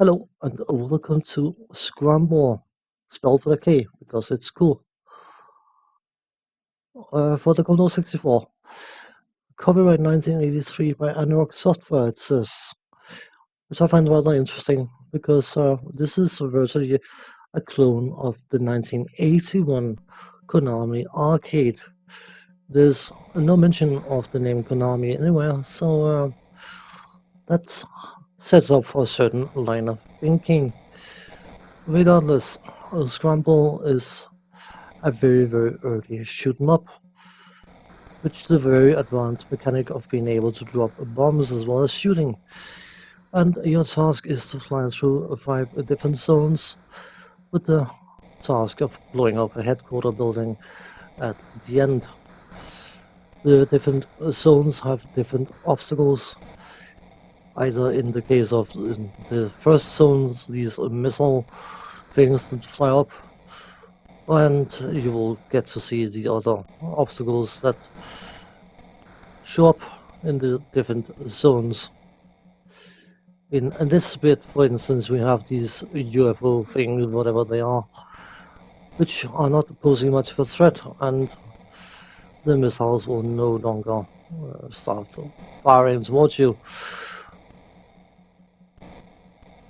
Hello and welcome to Scramble, spelled with a K because it's cool. For the Commodore 64, copyright 1983 by Analog Software, it says, which I find rather interesting because this is virtually a clone of the 1981 Konami arcade. There's no mention of the name Konami anywhere, so that sets up for a certain line of thinking. Regardless, Scramble is a very early shoot 'em up, which is a very advanced mechanic of being able to drop bombs as well as shooting. And your task is to fly through 5 different zones with the task of blowing up a headquarter building at the end. The different zones have different obstacles. Either in the case of the first zones, these missile things that fly up, and you will get to see the other obstacles that show up in the different zones. In this bit, for instance, we have these UFO things, whatever they are, which are not posing much of a threat, and the missiles will no longer start firing towards you.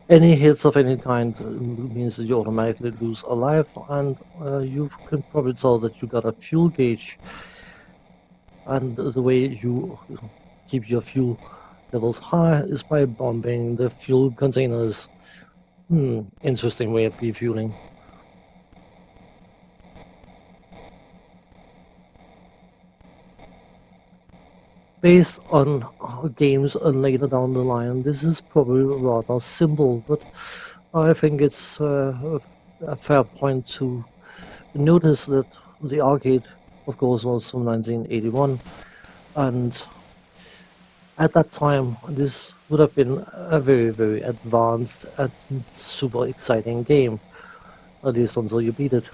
Any hits of any kind means that you automatically lose a life, and you can probably tell that you got a fuel gauge. And the way you keep your fuel levels high is by bombing the fuel containers. Interesting way of refueling. Based on games later down the line, this is probably rather simple, but I think it's a fair point to notice that the arcade, of course, was from 1981, and at that time, this would have been a very advanced and super exciting game, at least until you beat it.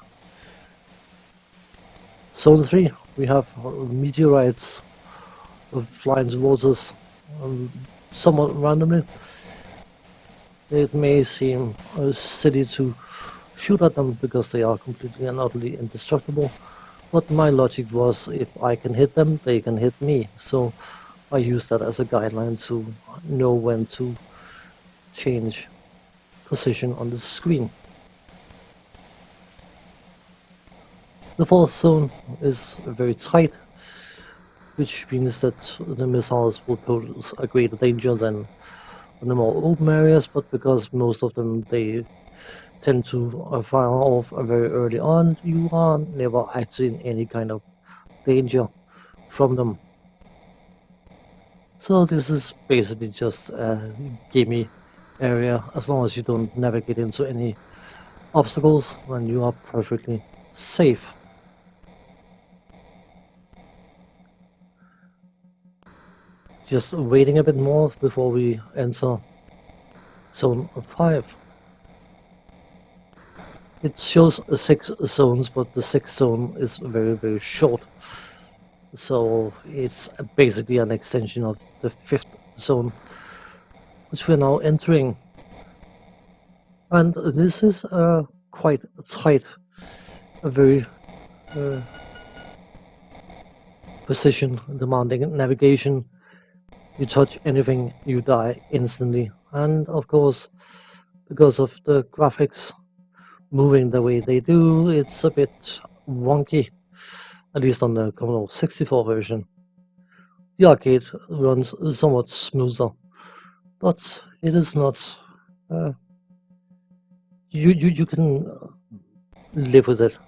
Zone 3, we have meteorites flying towards us somewhat randomly. It may seem silly to shoot at them because they are completely and utterly indestructible, but my logic was if I can hit them, they can hit me. So I use that as a guideline to know when to change position on the screen. The fourth zone is very tight, which means that the missiles will pose a greater danger than in the more open areas, but because most of them they tend to fire off very early on, you are never actually in any kind of danger from them. So this is basically just a gimme area. As long as you don't navigate into any obstacles, then you are perfectly safe. Just waiting a bit more before we enter zone 5. It shows 6 zones, but the 6th zone is very short. So it's basically an extension of the 5th zone, which we're now entering. And this is quite tight, a very precision demanding navigation. You touch anything, you die instantly. And of course, because of the graphics moving the way they do, it's a bit wonky, at least on the Commodore 64 version. The arcade runs somewhat smoother, but it is not. You can live with it.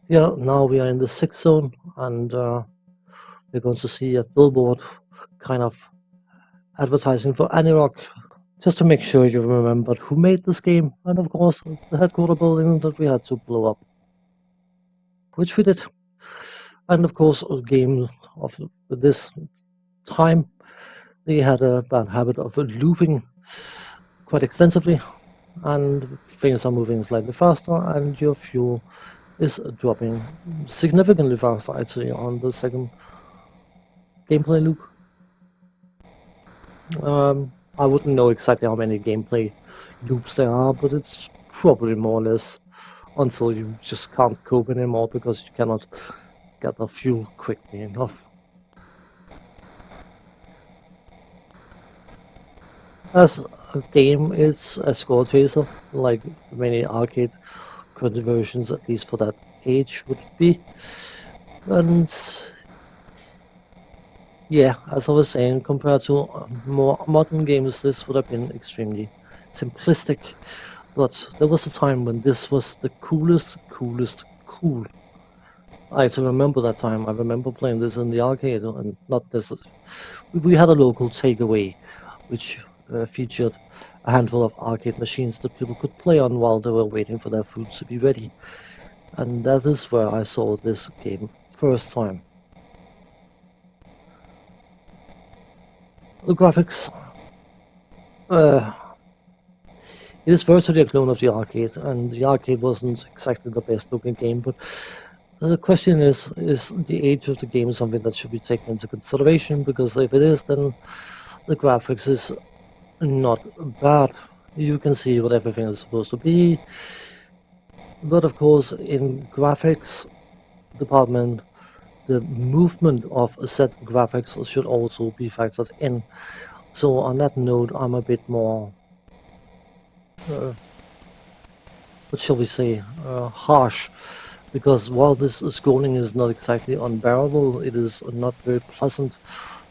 Yeah, now we are in the 6th zone, and we're going to see a billboard kind of advertising for Anirok, just to make sure you remembered who made this game, and of course the headquarter building that we had to blow up, which we did. And of course, a game of this time, they had a bad habit of looping quite extensively, and things are moving slightly faster, and your fuel is dropping significantly faster actually on the second gameplay loop. I wouldn't know exactly how many gameplay loops there are, but it's probably more or less until you just can't cope anymore because you cannot gather fuel quickly enough. As a game, it's a score chaser, like many arcade conversions, at least for that age, would be. And yeah, as I was saying, compared to more modern games, this would have been extremely simplistic. But there was a time when this was the coolest cool. I still remember that time. I remember playing this in the arcade, and not this. We had a local takeaway, which featured a handful of arcade machines that people could play on while they were waiting for their food to be ready. And that is where I saw this game first time. The graphics, it is virtually a clone of the arcade, and the arcade wasn't exactly the best looking game, but the question is the age of the game something that should be taken into consideration? Because if it is, then the graphics is not bad. You can see what everything is supposed to be, but of course in graphics department, the movement of set graphics should also be factored in. So on that note, I'm a bit more, what shall we say, harsh, because while this scrolling is not exactly unbearable, it is not very pleasant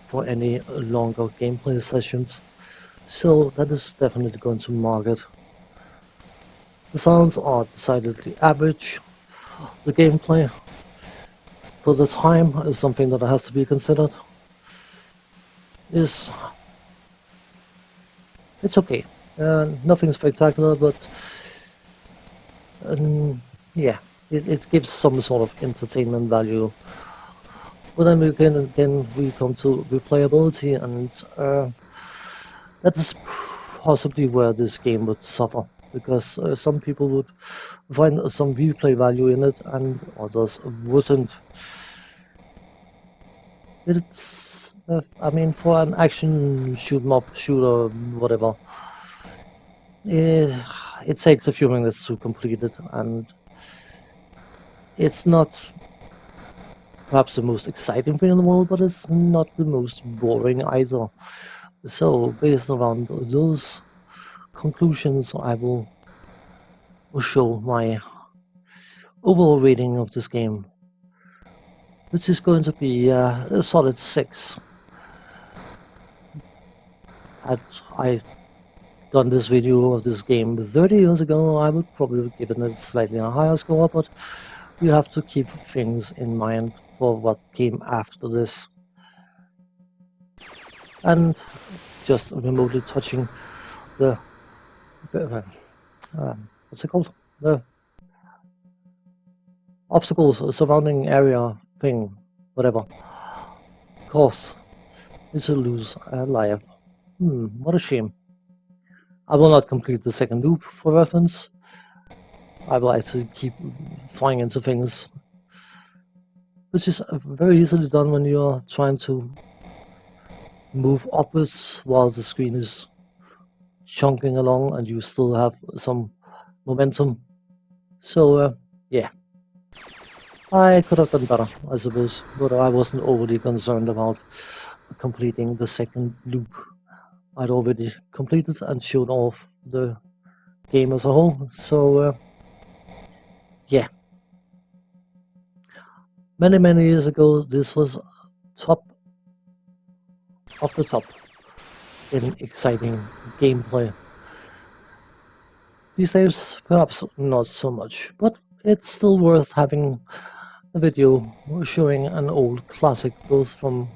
for any longer gameplay sessions. So that is definitely going to mark it. The sounds are decidedly average. The gameplay for the time is something that has to be considered. It's okay. Nothing spectacular, but yeah, it gives some sort of entertainment value. But then again we come to replayability, and that is possibly where this game would suffer, because some people would find some replay value in it and others wouldn't. It's, I mean, for an action shooter, whatever, it takes a few minutes to complete it, and it's not perhaps the most exciting thing in the world, but it's not the most boring either. So, based around those conclusions, I will show my overall rating of this game, which is going to be a solid 6. Had I done this video of this game 30 years ago, I would probably have given it slightly a higher score, but you have to keep things in mind for what came after this. And just remotely touching the what's it called? The obstacles surrounding area thing, whatever. Course is to lose a life. What a shame. I will not complete the second loop for reference. I will actually keep flying into things, which is very easily done when you're trying to move upwards while the screen is chunking along and you still have some momentum. So yeah, I could have done better, I suppose, but I wasn't overly concerned about completing the second loop. I'd already completed and showed off the game as a whole, so yeah. Many years ago, this was top of the top in exciting gameplay. These days, perhaps not so much, but it's still worth having a video showing an old classic, both from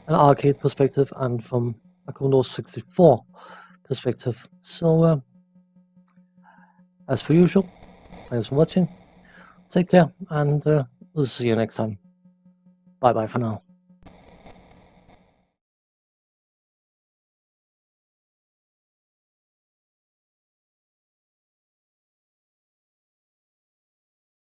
an arcade perspective and from a Commodore 64 perspective. So, as per usual, thanks for watching, take care, and we'll see you next time. Bye bye for now.